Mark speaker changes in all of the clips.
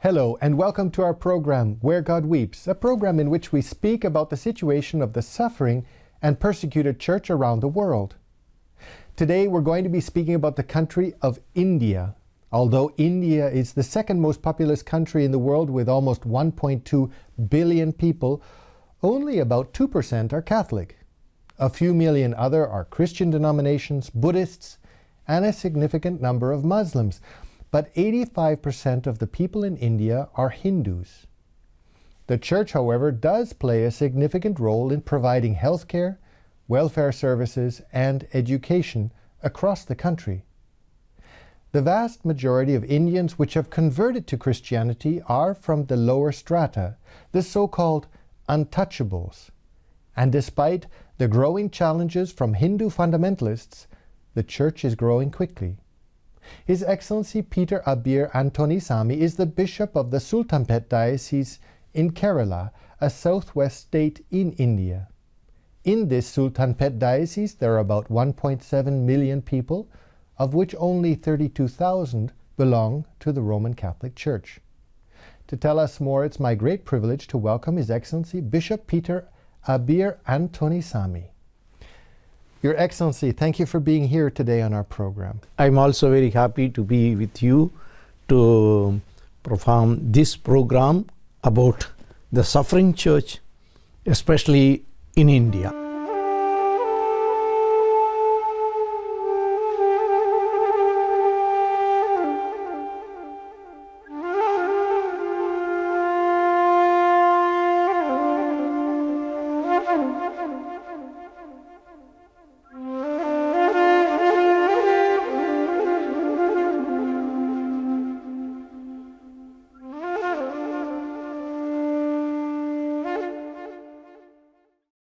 Speaker 1: Hello and welcome to our program, Where God Weeps, a program in which we speak about the situation of the suffering and persecuted church around the world. Today we're going to be speaking about the country of India. Although India is the second most populous country in the world with almost 1.2 billion people, only about 2% are Catholic. A few million other are Christian denominations, Buddhists, and a significant number of Muslims. But 85% of the people in India are Hindus. The church, however, does play a significant role in providing healthcare, welfare services, and education across the country. The vast majority of Indians which have converted to Christianity are from the lower strata, the so-called untouchables. And despite the growing challenges from Hindu fundamentalists, the church is growing quickly. His Excellency Peter Abir Antonisamy is the Bishop of the Sultanpet Diocese in Kerala, a southwest state in India. In this Sultanpet Diocese, there are about 1.7 million people, of which only 32,000 belong to the Roman Catholic Church. To tell us more, it's my great privilege to welcome His Excellency Bishop Peter Abir Antonisamy. Your Excellency, thank you for being here today on our program.
Speaker 2: I'm also very happy to be with you to perform this program about the suffering church, especially in India.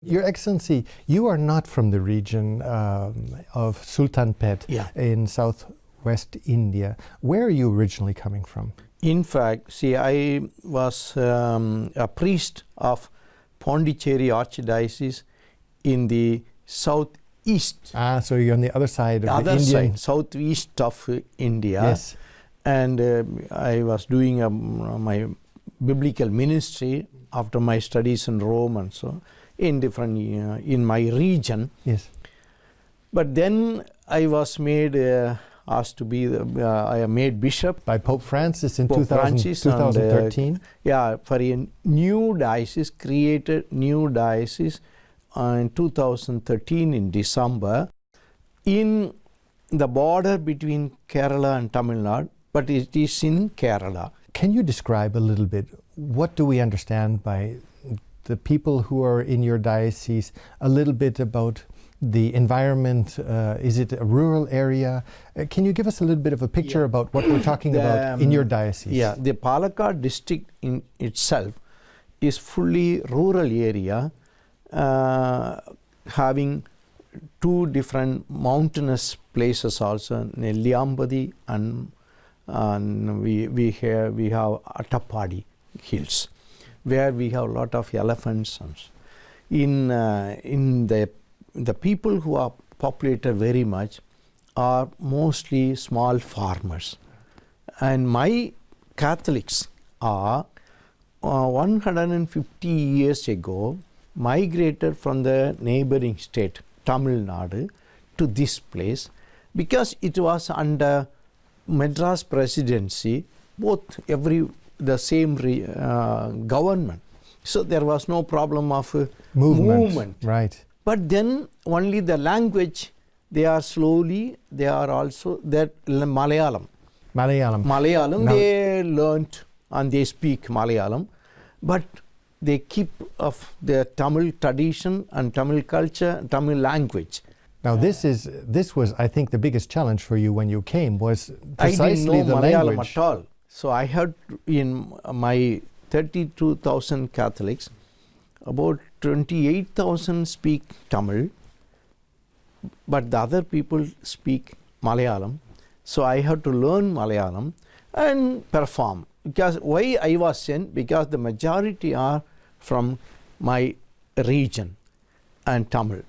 Speaker 1: Your Excellency, you are not from the region of Sultanpet in southwest India. Where are you originally coming from?
Speaker 2: In fact, see, I was a priest of Pondicherry Archdiocese in the southeast.
Speaker 1: So you're on the other side of the Indian...
Speaker 2: southeast of India.
Speaker 1: Yes.
Speaker 2: And I was doing my biblical ministry after my studies in Rome and so in different in my region.
Speaker 1: Yes.
Speaker 2: But then I was made asked to be I am made bishop
Speaker 1: by Pope Francis in
Speaker 2: Pope Francis
Speaker 1: 2013.
Speaker 2: For a new diocese, created new diocese in 2013 in December in the border between Kerala and Tamil Nadu, but it is in Kerala.
Speaker 1: Can you describe a little bit, what do we understand by the people who are in your diocese, a little bit about the environment? Is it a rural area? Can you give us a little bit of a picture about what we're talking about in your diocese?
Speaker 2: Yeah, the Palakkad district in itself is fully rural area, having two different mountainous places also, Nelliambadi and we have Attapadi hills, where we have a lot of elephants. In the people who are populated very much are mostly small farmers. And my Catholics are 150 years ago migrated from the neighboring state, Tamil Nadu, to this place because it was under Madras presidency, the same government. So there was no problem of movement.
Speaker 1: Right.
Speaker 2: But then only the language, they are also that Malayalam.
Speaker 1: Now,
Speaker 2: they learnt and they speak Malayalam, but they keep of their Tamil tradition and Tamil culture, Tamil language.
Speaker 1: Now this was, I think, the biggest challenge for you when you came, was precisely
Speaker 2: I didn't know
Speaker 1: the
Speaker 2: Malayalam
Speaker 1: language.
Speaker 2: at all. So I had in my 32,000 Catholics, about 28,000 speak Tamil, but the other people speak Malayalam. So I had to learn Malayalam and perform. Because why I was sent? Because the majority are from my region and Tamil.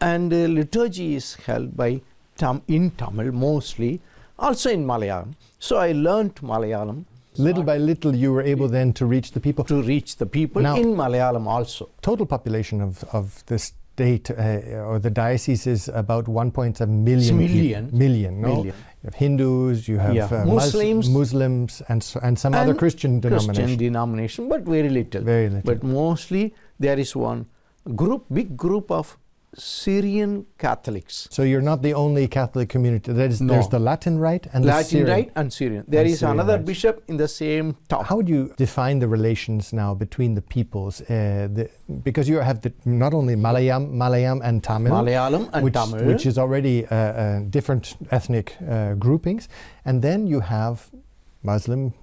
Speaker 2: And liturgy is held by in Tamil mostly, also in Malayalam. So I learnt Malayalam
Speaker 1: Little by little, you were able then to reach the people.
Speaker 2: to reach the people
Speaker 1: Now-
Speaker 2: in Malayalam also.
Speaker 1: Total population of the state or the diocese is about 1.7 million.
Speaker 2: Million.
Speaker 1: Million, no?
Speaker 2: Million.
Speaker 1: You have Hindus, you have
Speaker 2: Yeah. Muslims.
Speaker 1: Muslims, and some other
Speaker 2: And
Speaker 1: Christian denomination.
Speaker 2: Christian denomination, but very little.
Speaker 1: Very little.
Speaker 2: But mostly there is one big group of Syrian Catholics.
Speaker 1: So you're not the only Catholic community. There's the Latin Rite and the
Speaker 2: Latin
Speaker 1: Syrian.
Speaker 2: Rite and Syrian. There
Speaker 1: And
Speaker 2: is
Speaker 1: Syrian
Speaker 2: another
Speaker 1: Rite.
Speaker 2: bishop in the same town.
Speaker 1: How would you define the relations now between the peoples? Because you have not only Malayam and Tamil,
Speaker 2: Malayalam and Tamil.
Speaker 1: which is already different ethnic groupings, and then you have Muslim,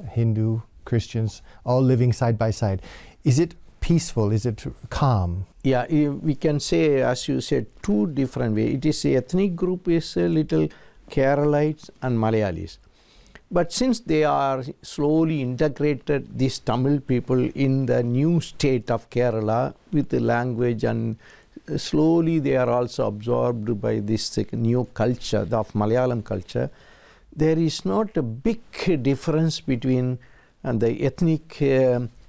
Speaker 1: Hindu, Christians, all living side by side. Is it peaceful? Is it calm?
Speaker 2: Yeah, we can say, as you said, two different ways. It is a ethnic group is a little Keralites and Malayalis. But since they are slowly integrated, these Tamil people, in the new state of Kerala with the language, and slowly they are also absorbed by this new culture, of Malayalam culture, there is not a big difference between the ethnic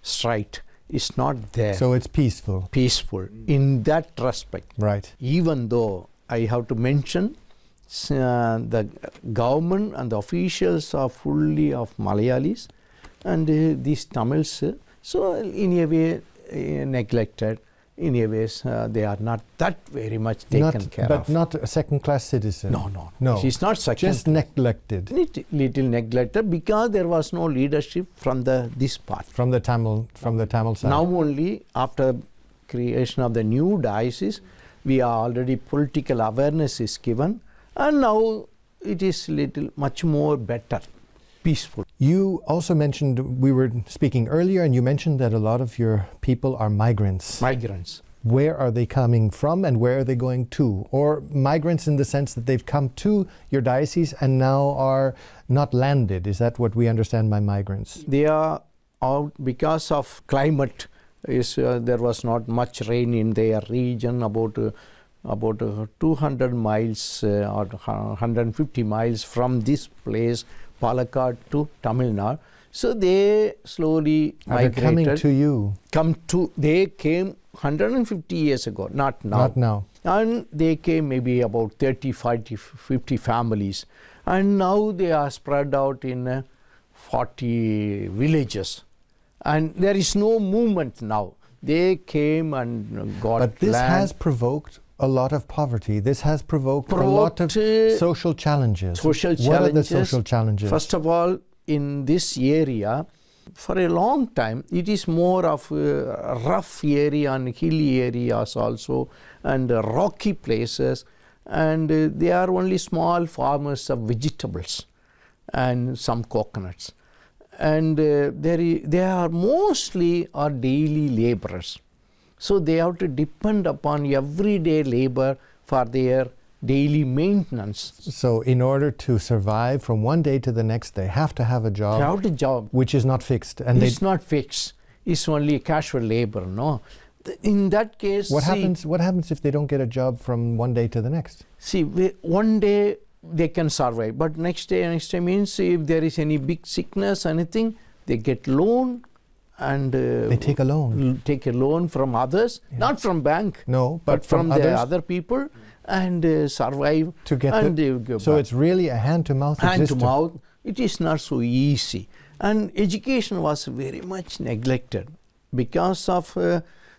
Speaker 2: strife. Is not there.
Speaker 1: So it's peaceful.
Speaker 2: Peaceful in that respect.
Speaker 1: Right.
Speaker 2: Even though I have to mention the government and the officials are fully of Malayalis, and these Tamils, so in a way neglected. In a way, they are not that very much taken care
Speaker 1: but
Speaker 2: of.
Speaker 1: not a second-class citizen.
Speaker 2: No. She's not second.
Speaker 1: Just neglected.
Speaker 2: Little neglected because there was no leadership from this part.
Speaker 1: From the Tamil side.
Speaker 2: Now only after creation of the new diocese, we are already political awareness is given, and now it is much more better, peaceful.
Speaker 1: You also mentioned, we were speaking earlier, and you mentioned that a lot of your people are migrants.
Speaker 2: Migrants.
Speaker 1: Where are they coming from and where are they going to? Or migrants in the sense that they've come to your diocese and now are not landed. Is that what we understand by migrants?
Speaker 2: They are out because of climate. There was not much rain in their region, about 200 miles or 150 miles from this place, Palakkad to Tamil Nadu. So they slowly migrated.
Speaker 1: Coming to you.
Speaker 2: They came 150 years ago, not now.
Speaker 1: Not now.
Speaker 2: And they came maybe about 30, 40, 50 families. And now they are spread out in 40 villages. And there is no movement now. They came and got
Speaker 1: But this
Speaker 2: land.
Speaker 1: has provoked a lot of poverty. This has provoked a lot of social challenges. What are the social challenges?
Speaker 2: First of all, in this area, for a long time, it is more of a rough area and hilly areas also, and rocky places, and they are only small farmers of vegetables and some coconuts. And they are mostly daily laborers. So they have to depend upon everyday labor for their daily maintenance.
Speaker 1: So in order to survive from one day to the next, they have to have a job.
Speaker 2: They have a job.
Speaker 1: Which is not fixed. And
Speaker 2: it's not fixed. It's only casual labor, no? In that case,
Speaker 1: what happens if they don't get a job from one day to the next?
Speaker 2: See, one day they can survive, but next day means if there is any big sickness, anything, they get loan, and
Speaker 1: they take a loan.
Speaker 2: Take a loan from others, not from bank.
Speaker 1: No, but
Speaker 2: from the
Speaker 1: others,
Speaker 2: other people, and survive.
Speaker 1: To get so it's really a hand-to-mouth
Speaker 2: hand to mouth. It is not so easy, and education was very much neglected because of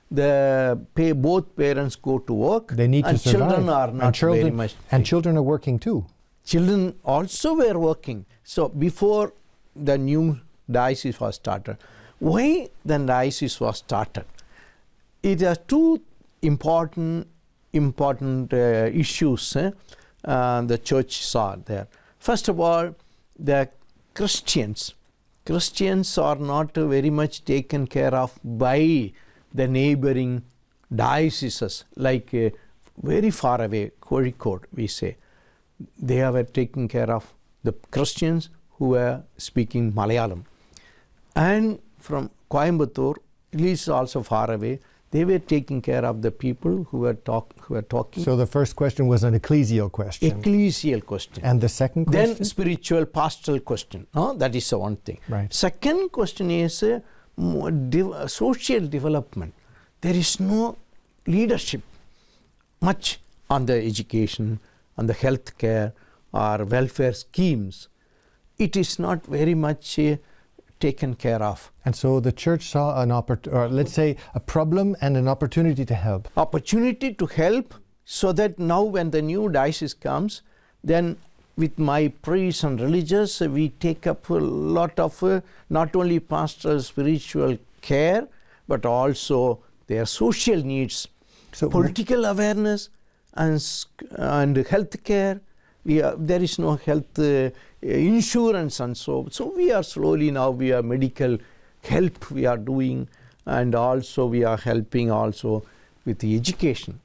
Speaker 2: both parents go to work.
Speaker 1: They need to survive.
Speaker 2: Children are not very much.
Speaker 1: And children are working too.
Speaker 2: Children also were working. So before the new diocese was started, why the diocese was started? It are two important issues the church saw there. First of all, the Christians are not very much taken care of by the neighboring dioceses, like very far away, Kozhikode, we say. They were taking care of the Christians who were speaking Malayalam. And from Coimbatore, it is also far away, They were taking care of the people who were talking.
Speaker 1: So the first question was an ecclesial question.
Speaker 2: Ecclesial question.
Speaker 1: And the second question?
Speaker 2: Then spiritual, pastoral question. That is the one thing.
Speaker 1: Right.
Speaker 2: Second question is social development. There is no leadership much on the education, on the health care or welfare schemes. It is not very much taken care of.
Speaker 1: And so the church saw an or let's say a problem and an opportunity to help.
Speaker 2: Opportunity to help, so that now when the new diocese comes, then with my priests and religious, we take up a lot of not only pastoral spiritual care, but also their social needs,
Speaker 1: So
Speaker 2: political awareness and health care. There is no health insurance, and so we are slowly now, we are medical help we are doing, and also we are helping also with the education.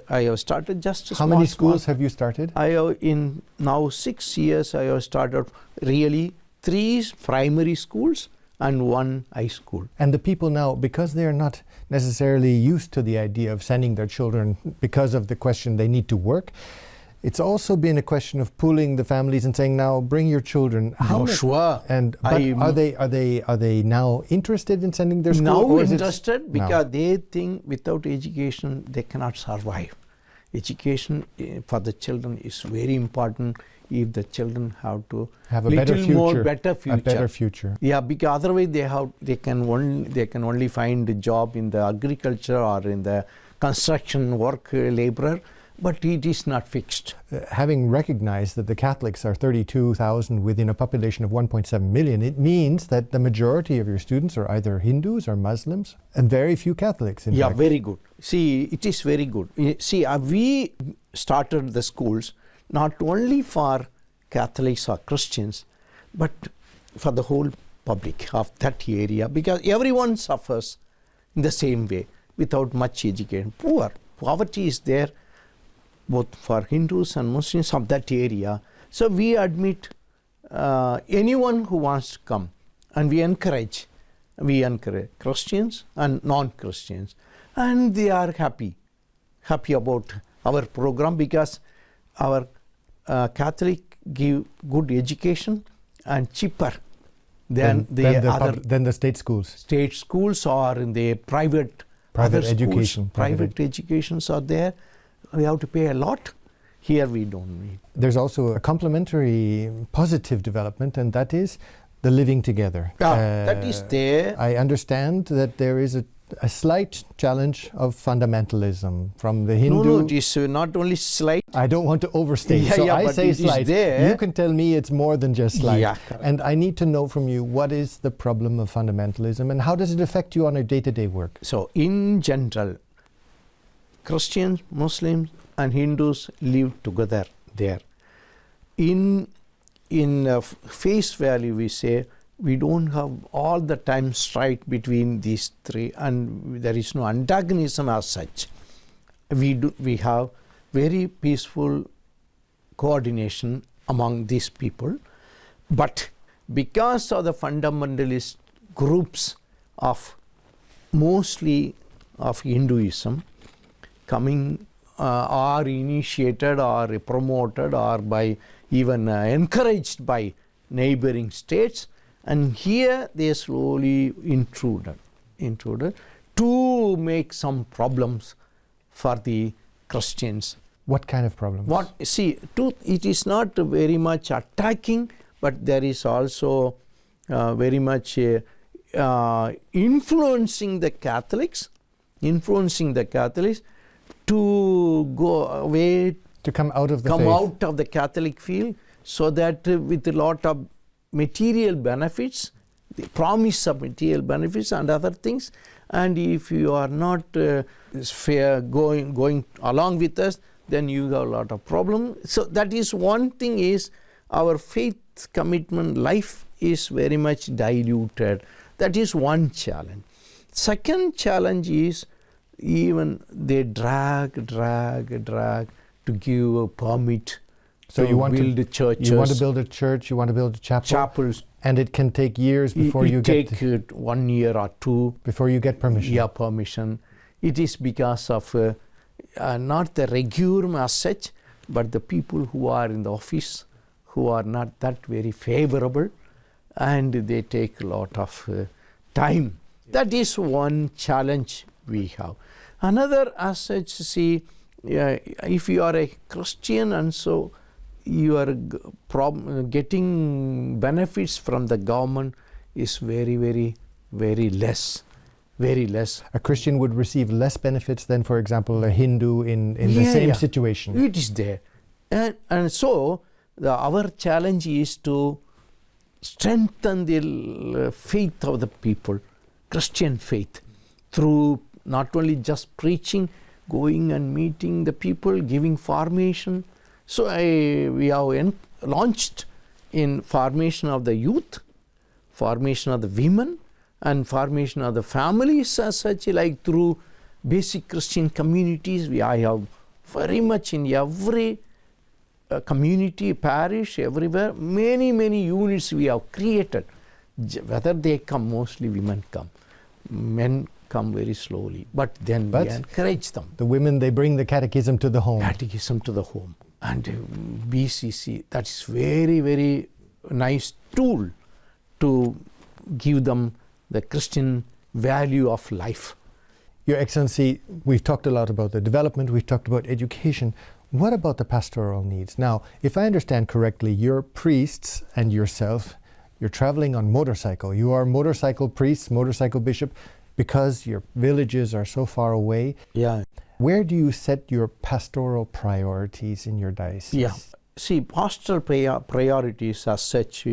Speaker 2: I have started just
Speaker 1: How many schools have you started?
Speaker 2: I have in now 6 years I have started really 3 primary schools and 1 high school.
Speaker 1: And the people now, because they are not necessarily used to the idea of sending their children because of the question they need to work, it's also been a question of pulling the families and saying, now bring your children.
Speaker 2: Sure.
Speaker 1: And are they now interested in sending their school?
Speaker 2: Now interested because they think without education they cannot survive. Education for the children is very important. If the children have to
Speaker 1: have a better future,
Speaker 2: a better future. Yeah, because otherwise they can only find a job in the agriculture or in the construction work laborer, but it is not fixed.
Speaker 1: Having recognized that the Catholics are 32,000 within a population of 1.7 million, it means that the majority of your students are either Hindus or Muslims, and very few Catholics. In fact.
Speaker 2: Very good. See, it is very good. See, we started the schools not only for Catholics or Christians, but for the whole public of that area, because everyone suffers in the same way without much education. Poverty is there both for Hindus and Muslims of that area. So we admit anyone who wants to come, and we encourage Christians and non-Christians, and they are happy about our program, because our Catholic give good education and cheaper than
Speaker 1: the state schools.
Speaker 2: State schools or in the private
Speaker 1: education.
Speaker 2: Private educations are there. We have to pay a lot. Here we don't need.
Speaker 1: There's also a complementary positive development, and that is the living together.
Speaker 2: That is there.
Speaker 1: I understand that there is a slight challenge of fundamentalism from the Hindu.
Speaker 2: No, it is not only slight.
Speaker 1: I don't want to overstate, I say slight. You can tell me it's more than just slight.
Speaker 2: Yeah,
Speaker 1: and I need to know from you, what is the problem of fundamentalism and how does it affect you on a day-to-day work?
Speaker 2: So in general, Christians, Muslims and Hindus live together there. In face value, we say we don't have all the time strife between these three, and there is no antagonism as such. We have very peaceful coordination among these people, but because of the fundamentalist groups of mostly of Hinduism coming or initiated or promoted or by even encouraged by neighboring states, and here they slowly intruded to make some problems for the Christians.
Speaker 1: What kind of problems?
Speaker 2: It is not very much attacking, but there is also very much influencing the Catholics to go away,
Speaker 1: to come out of the
Speaker 2: faith.
Speaker 1: Out
Speaker 2: of the Catholic field, so that with a lot of material benefits, the promise of material benefits and other things, and if you are not going along with us, then you have a lot of problems. So that is one thing, is our faith commitment life is very much diluted. That is one challenge. Second challenge is even they drag to give a permit.
Speaker 1: So you want
Speaker 2: to build churches.
Speaker 1: You want to build a church, you want to build a chapels, and it can take years before you get
Speaker 2: 1 year or 2
Speaker 1: before you get permission.
Speaker 2: Yeah, permission. It is because of not the regular as such, but the people who are in the office who are not that very favorable, and they take a lot of time. That is one challenge we have. Another as such, see, if you are a Christian and so you are getting benefits from the government is very, very, very less. Very less.
Speaker 1: A Christian would receive less benefits than, for example, a Hindu in the same situation.
Speaker 2: It is there. And so our challenge is to strengthen the faith of the people, Christian faith, through not only just preaching, going and meeting the people, giving formation. So we have launched in formation of the youth, formation of the women, and formation of the families as such, like through basic Christian communities. I have very much in every community, parish, everywhere, many units we have created. Whether they come, mostly women come. Men come very slowly, but then we encourage them.
Speaker 1: The women, they bring the catechism to the home.
Speaker 2: Catechism to the home. And BCC, that's very, very nice tool to give them the Christian value of life.
Speaker 1: Your Excellency, we've talked a lot about the development, we've talked about education. What about the pastoral needs? Now, if I understand correctly, your priests and yourself, you're traveling on motorcycle. You are motorcycle priests, motorcycle bishop, because your villages are so far away.
Speaker 2: Yeah.
Speaker 1: Where do you set your pastoral priorities in your diocese?
Speaker 2: Yeah. See, pastoral priorities as such,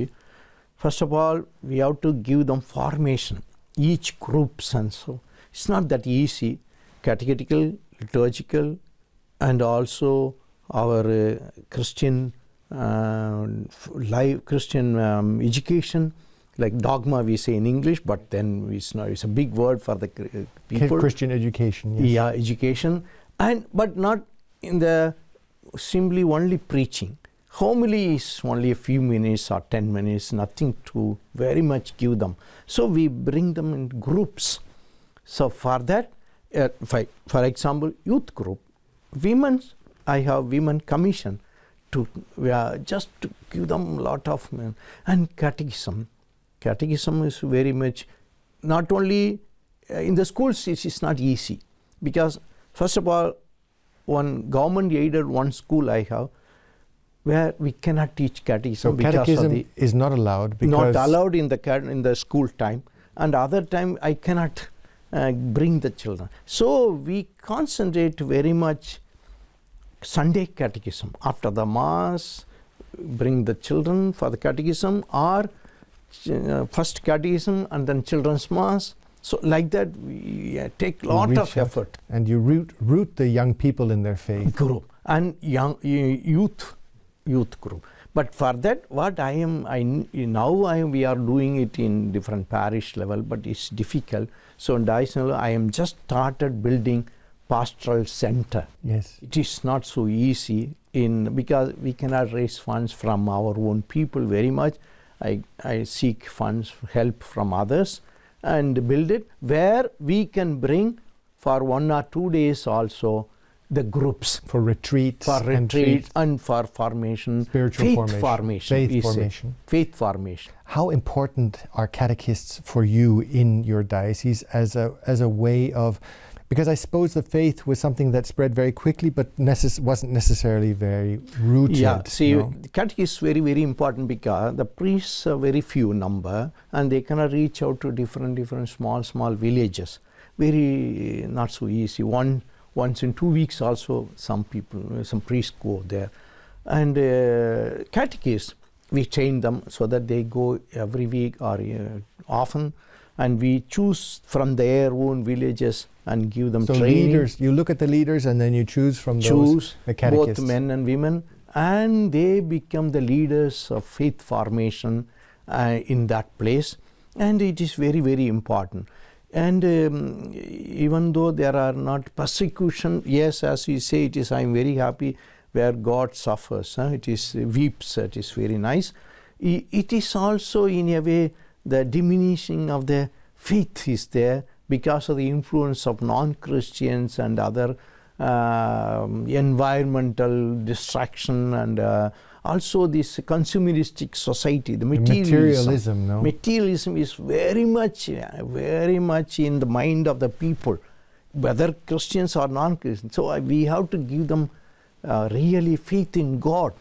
Speaker 2: first of all, we have to give them formation, each groups, and so it's not that easy. Catechetical, liturgical, and also our Christian Christian education, like dogma we say in English, but then it's a big word for the people.
Speaker 1: Christian education. Yes.
Speaker 2: Yeah, education, but not in the simply only preaching. Homily is only a few minutes or 10 minutes, nothing to very much give them. So we bring them in groups. So for that, for example, youth group, I have women commission to just to give them a lot of men. And catechism. Catechism is very much, not only in the schools it is not easy, because first of all, one government aided one school I have, where we cannot teach catechism.
Speaker 1: So catechism is not allowed because...
Speaker 2: Not allowed in the school time, and other time I cannot bring the children. So we concentrate very much Sunday catechism. After the Mass, bring the children for the catechism, or first catechism and then children's Mass. So like that we take a lot of effort.
Speaker 1: And you root the young people in their faith.
Speaker 2: Group and young youth group. But for that, what we are doing it in different parish level, but it's difficult. So in diocese, I am just started building pastoral center.
Speaker 1: Yes.
Speaker 2: It is not so easy because we cannot raise funds from our own people very much. I seek funds, help from others, and build it where we can bring for 1 or 2 days also the groups
Speaker 1: for retreats
Speaker 2: and for formation,
Speaker 1: spiritual
Speaker 2: faith formation.
Speaker 1: How important are catechists for you in your diocese as a way of, because I suppose the faith was something that spread very quickly but wasn't necessarily very rooted.
Speaker 2: Yeah, see, the catechism is very, very important because the priests are very few number and they cannot reach out to different small villages. Very not so easy. Once in 2 weeks also some priests go there. And catechists, we train them so that they go every week or often, and we choose from their own villages and give them training.
Speaker 1: Leaders, you look at the leaders and then you choose from those, the catechists.
Speaker 2: Both men and women, and they become the leaders of faith formation in that place, and it is very, very important. And even though there are not persecution, yes, as we say, it is, I am very happy where God suffers. It is weeps, it is very nice. It is also in a way the diminishing of the faith is there, because of the influence of non-Christians and other environmental distraction, and also this consumeristic society, the materialism. Materialism is very much in the mind of the people, whether Christians or non-Christians. So we have to give them really faith in God,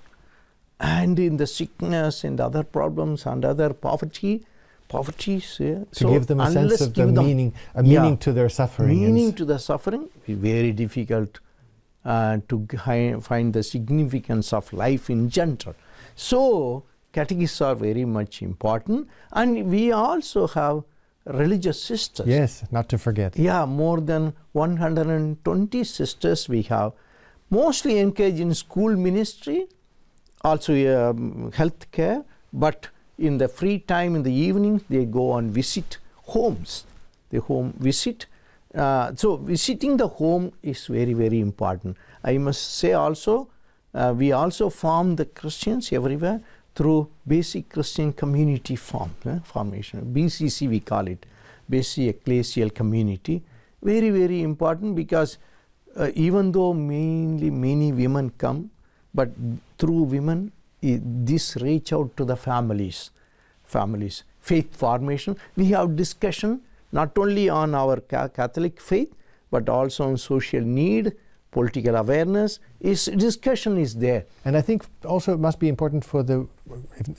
Speaker 2: and in the sickness and other problems and other poverties.
Speaker 1: To give them a sense of the meaning to their suffering.
Speaker 2: Meaning to the suffering is very difficult to find the significance of life in general. So catechists are very much important, and we also have religious sisters.
Speaker 1: Yes, not to forget.
Speaker 2: Yeah, more than 120 sisters we have, mostly engaged in school ministry, also health care, but in the free time in the evening they go and visit homes. They home visit. So visiting the home is very, very important. I must say also, we also form the Christians everywhere through basic Christian community formation. BCC we call it, basic ecclesial community. Very, very important, because even though mainly many women come, but through women this reach out to the families. Faith formation. We have discussion not only on our Catholic faith, but also on social need, political awareness. Discussion is there.
Speaker 1: And I think also it must be important for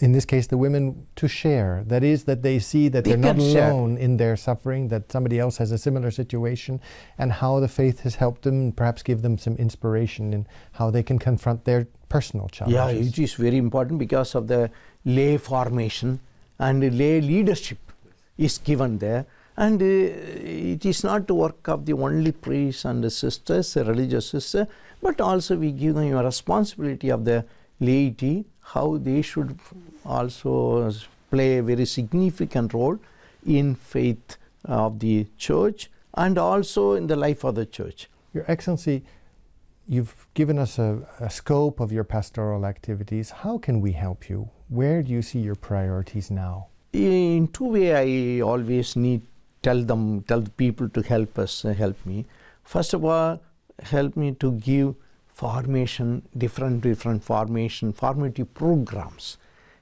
Speaker 1: in this case, the women to share. That is, that they see that they're not alone in their suffering, that somebody else has a similar situation, and how the faith has helped them, and perhaps give them some inspiration in how they can confront their personal challenges.
Speaker 2: Yeah, it is very important because of the lay formation and lay leadership is given there. And it is not the work of the only priests and the sisters, the religious sisters, but also we give them a responsibility of the laity, how they should also play a very significant role in faith of the church and also in the life of the church.
Speaker 1: Your Excellency, you've given us a scope of your pastoral activities. How can we help you? Where do you see your priorities now?
Speaker 2: In two ways, I always need tell the people to help me. First of all, help me to give formation, different formative programs.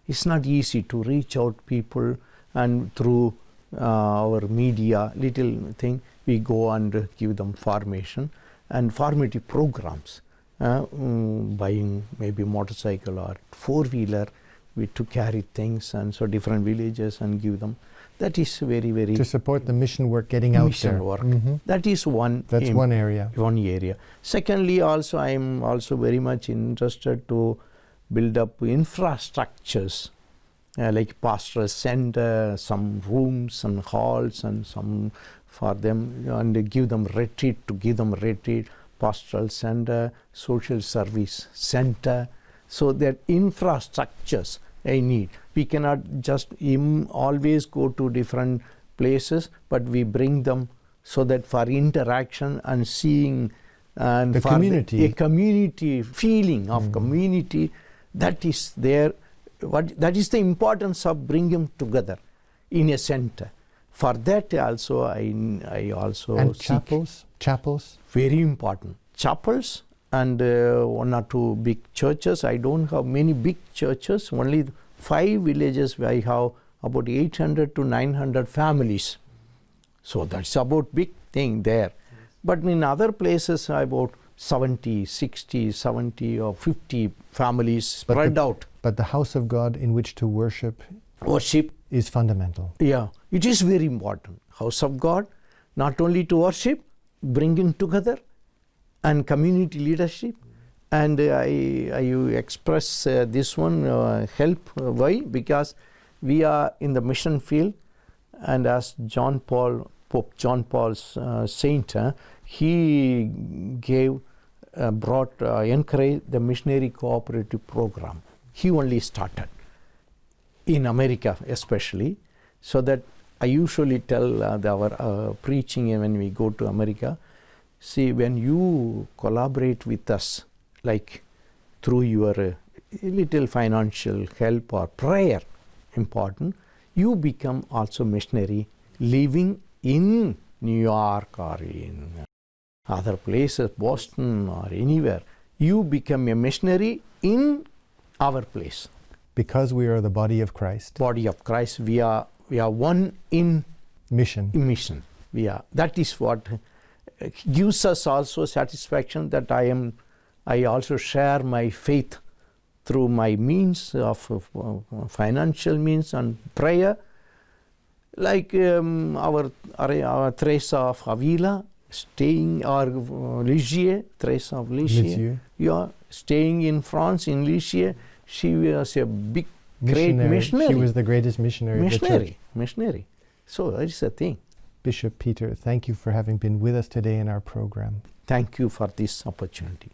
Speaker 2: It's not easy to reach out people, and through our media, little thing, we go and give them formation and formative programs. Buying maybe motorcycle or four-wheeler, to carry things, and so different villages and give them. That is very, very...
Speaker 1: To support the mission work, getting out there.
Speaker 2: Mission work. Mm-hmm. That is one...
Speaker 1: That's one area.
Speaker 2: One area. Secondly, also, I am also very much interested to build up infrastructures, like pastoral center, some rooms and halls, and some for them, and give them retreat, pastoral center, social service center. So that infrastructures I need. We cannot just always go to different places, but we bring them so that for interaction and seeing, and
Speaker 1: the
Speaker 2: for
Speaker 1: community.
Speaker 2: A community feeling of community, that is there. That is the importance of bringing them together in a center. For that also, I also
Speaker 1: and
Speaker 2: seek
Speaker 1: chapels.
Speaker 2: Very important. Chapels. And one or two big churches. I don't have many big churches, only 5 villages where I have about 800 to 900 families. So that's about big thing there. But in other places, about 70, 60, 70 or 50 families spread out.
Speaker 1: But the house of God in which to worship is fundamental.
Speaker 2: Yeah, it is very important. House of God, not only to worship, bringing together, and community leadership. And I express this one help. Why? Because we are in the mission field, and as Pope John Paul's saint, he encouraged the missionary cooperative program. He only started in America, especially, so that I usually tell our preaching when we go to America. See, when you collaborate with us, like through your little financial help or prayer, important, you become also missionary living in New York or in other places, Boston or anywhere, you become a missionary in our place.
Speaker 1: Because we are the body of Christ.
Speaker 2: Body of Christ, we are one in
Speaker 1: Mission.
Speaker 2: mission. That is what gives us also satisfaction, that I also share my faith through my means of financial means and prayer, like our Teresa of Avila staying, or Lisieux, Teresa of Lisieux, staying in France, in Lisieux. She was a big, great missionary.
Speaker 1: She was the greatest missionary of the church.
Speaker 2: Missionary. So that is the thing.
Speaker 1: Bishop Peter, thank you for having been with us today in our program.
Speaker 2: Thank you for this opportunity.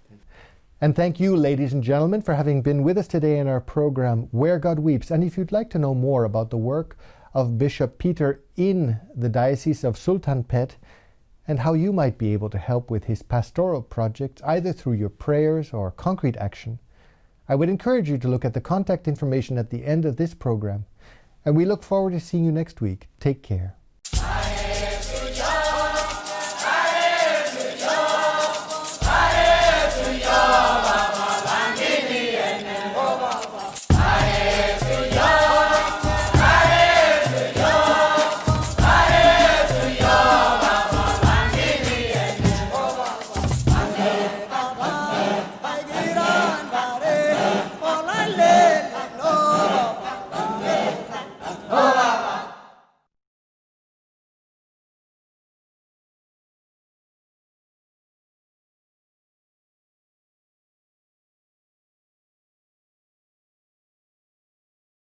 Speaker 1: And thank you, ladies and gentlemen, for having been with us today in our program, Where God Weeps. And if you'd like to know more about the work of Bishop Peter in the Diocese of Sultanpet, and how you might be able to help with his pastoral projects, either through your prayers or concrete action, I would encourage you to look at the contact information at the end of this program. And we look forward to seeing you next week. Take care.